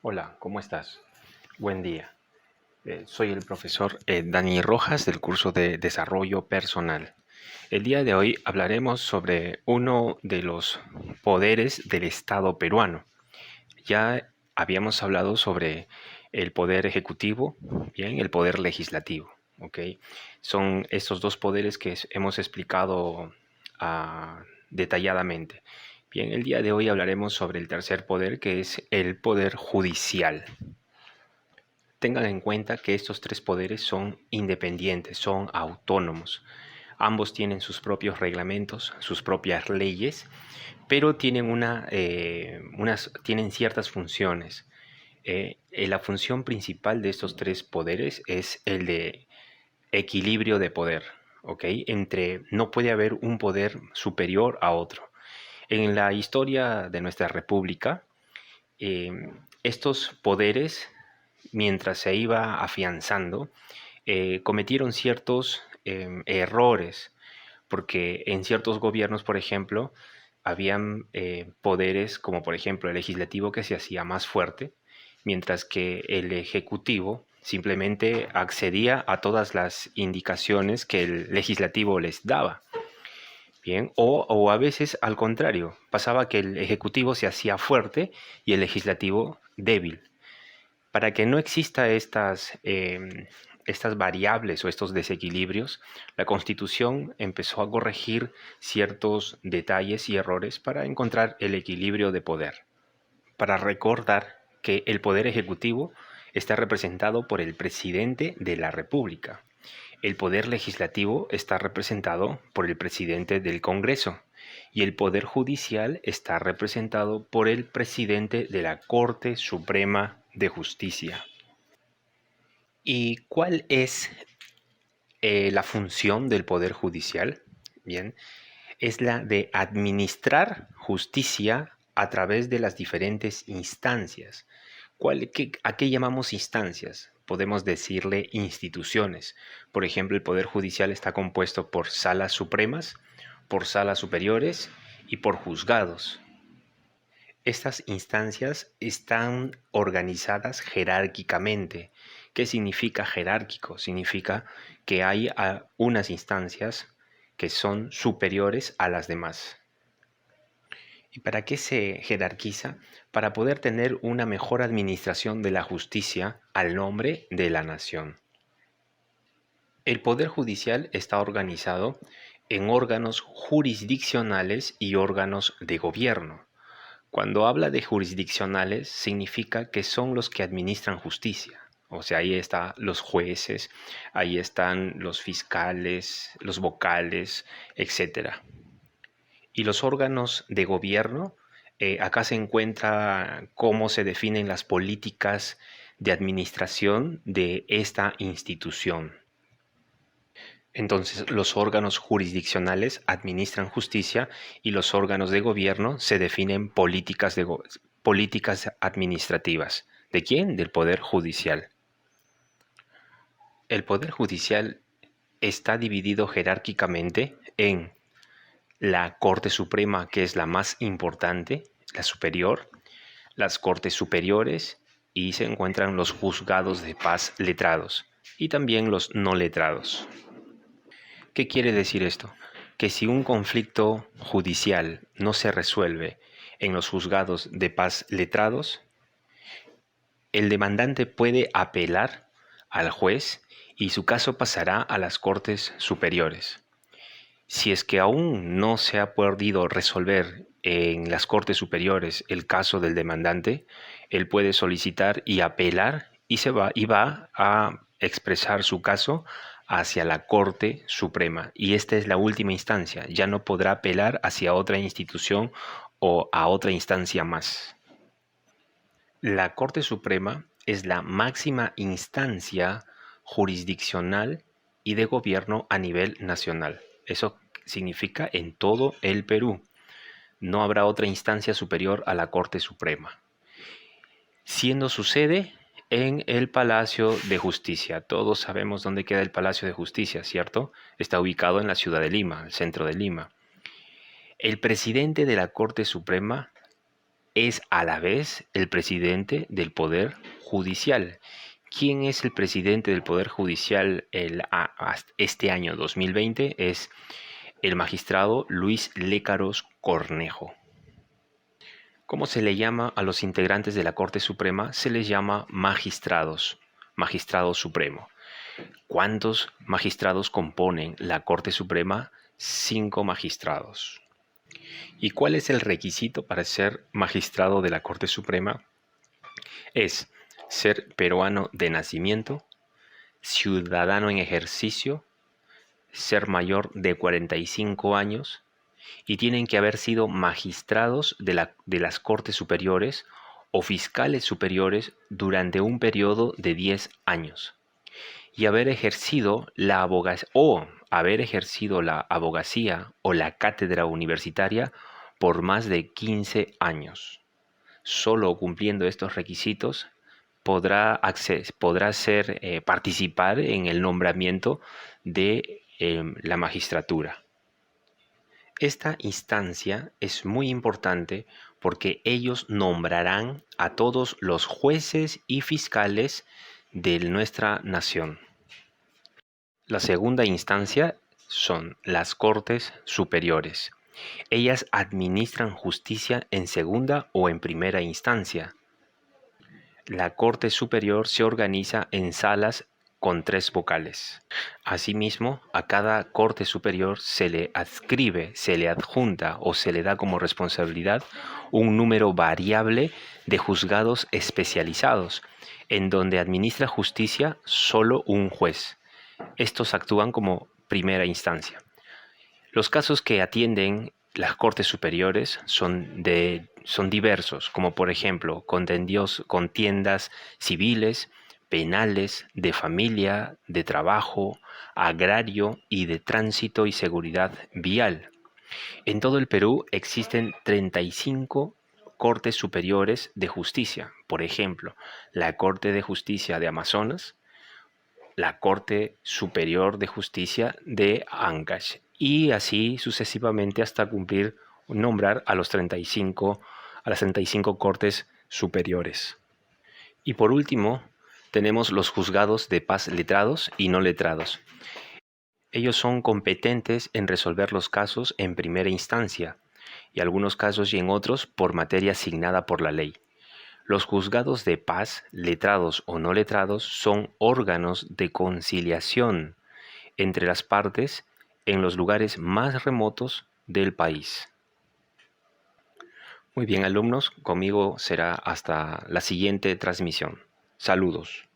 Hola, ¿cómo estás? Buen día. Soy el profesor Dani Rojas del curso de Desarrollo Personal. El día de hoy hablaremos sobre uno de los poderes del Estado peruano. Ya habíamos hablado sobre el poder ejecutivo, bien, el poder legislativo, ¿ok? Son estos dos poderes que hemos explicado detalladamente. Bien, el día de hoy hablaremos sobre el tercer poder, que es el poder judicial. Tengan en cuenta que estos tres poderes son independientes, son autónomos. Ambos tienen sus propios reglamentos, sus propias leyes, pero tienen, tienen ciertas funciones. La función principal de estos tres poderes es el de equilibrio de poder, ¿ok? No puede haber un poder superior a otro. En la historia de nuestra república, eh, estos poderes, mientras se iba afianzando, cometieron ciertos errores, porque en ciertos gobiernos, por ejemplo, habían poderes como por ejemplo el legislativo que se hacía más fuerte, mientras que el ejecutivo simplemente accedía a todas las indicaciones que el legislativo les daba. Bien, o a veces al contrario, pasaba que el ejecutivo se hacía fuerte y el legislativo débil. Para que no exista estas variables o estos desequilibrios, la Constitución empezó a corregir ciertos detalles y errores para encontrar el equilibrio de poder, para recordar que el poder ejecutivo está representado por el presidente de la República. El poder legislativo está representado por el presidente del Congreso y el poder judicial está representado por el presidente de la Corte Suprema de Justicia. ¿Y cuál es la función del poder judicial? Bien, es la de administrar justicia a través de las diferentes instancias. ¿A qué llamamos instancias? Podemos decirle instituciones. Por ejemplo, el Poder Judicial está compuesto por salas supremas, por salas superiores y por juzgados. Estas instancias están organizadas jerárquicamente. ¿Qué significa jerárquico? Significa que hay unas instancias que son superiores a las demás. ¿Y para qué se jerarquiza? Para poder tener una mejor administración de la justicia al nombre de la nación. El Poder Judicial está organizado en órganos jurisdiccionales y órganos de gobierno. Cuando habla de jurisdiccionales, significa que son los que administran justicia. O sea, ahí están los jueces, ahí están los fiscales, los vocales, etcétera. Y los órganos de gobierno, acá se encuentra cómo se definen las políticas de administración de esta institución. Entonces, los órganos jurisdiccionales administran justicia y los órganos de gobierno se definen políticas administrativas. ¿De quién? Del Poder Judicial. El Poder Judicial está dividido jerárquicamente en la Corte Suprema, que es la más importante, la superior, las Cortes Superiores y se encuentran los juzgados de paz letrados y también los no letrados. ¿Qué quiere decir esto? Que si un conflicto judicial no se resuelve en los juzgados de paz letrados, el demandante puede apelar al juez y su caso pasará a las Cortes Superiores. Si es que aún no se ha podido resolver en las Cortes Superiores el caso del demandante, él puede solicitar y apelar y va a expresar su caso hacia la Corte Suprema. Y esta es la última instancia. Ya no podrá apelar hacia otra institución o a otra instancia más. La Corte Suprema es la máxima instancia jurisdiccional y de gobierno a nivel nacional. Eso significa en todo el Perú. No habrá otra instancia superior a la Corte Suprema, siendo su sede en el Palacio de Justicia. Todos sabemos dónde queda el Palacio de Justicia, ¿cierto? Está ubicado en la ciudad de Lima, el centro de Lima. El presidente de la Corte Suprema es a la vez el presidente del Poder Judicial. ¿Quién es el presidente del Poder Judicial este año 2020? Es el magistrado Luis Lécaros Cornejo. ¿Cómo se le llama a los integrantes de la Corte Suprema? Se les llama magistrados, magistrado supremo. ¿Cuántos magistrados componen la Corte Suprema? 5 magistrados. ¿Y cuál es el requisito para ser magistrado de la Corte Suprema? Es ser peruano de nacimiento, ciudadano en ejercicio, ser mayor de 45 años y tienen que haber sido magistrados de las Cortes Superiores o fiscales superiores durante un periodo de 10 años y haber ejercido la abogacía o la cátedra universitaria por más de 15 años. Solo cumpliendo estos requisitos podrá participar en el nombramiento de la magistratura. Esta instancia es muy importante porque ellos nombrarán a todos los jueces y fiscales de nuestra nación. La segunda instancia son las Cortes Superiores. Ellas administran justicia en segunda o en primera instancia. La Corte Superior se organiza en salas con 3 vocales. Asimismo, a cada Corte Superior se le adscribe, se le adjunta o se le da como responsabilidad un número variable de juzgados especializados, en donde administra justicia solo un juez. Estos actúan como primera instancia. Los casos que atienden las Cortes Superiores son diversos, como por ejemplo contiendas civiles, penales, de familia, de trabajo, agrario y de tránsito y seguridad vial. En todo el Perú existen 35 Cortes Superiores de Justicia. Por ejemplo, la Corte de Justicia de Amazonas, la Corte Superior de Justicia de Ancash y así sucesivamente hasta nombrar a las 35 Cortes Superiores. Y por último, tenemos los juzgados de paz letrados y no letrados. Ellos son competentes en resolver los casos en primera instancia y algunos casos y en otros por materia asignada por la ley. Los juzgados de paz, letrados o no letrados, son órganos de conciliación entre las partes en los lugares más remotos del país. Muy bien, alumnos, conmigo será hasta la siguiente transmisión. Saludos.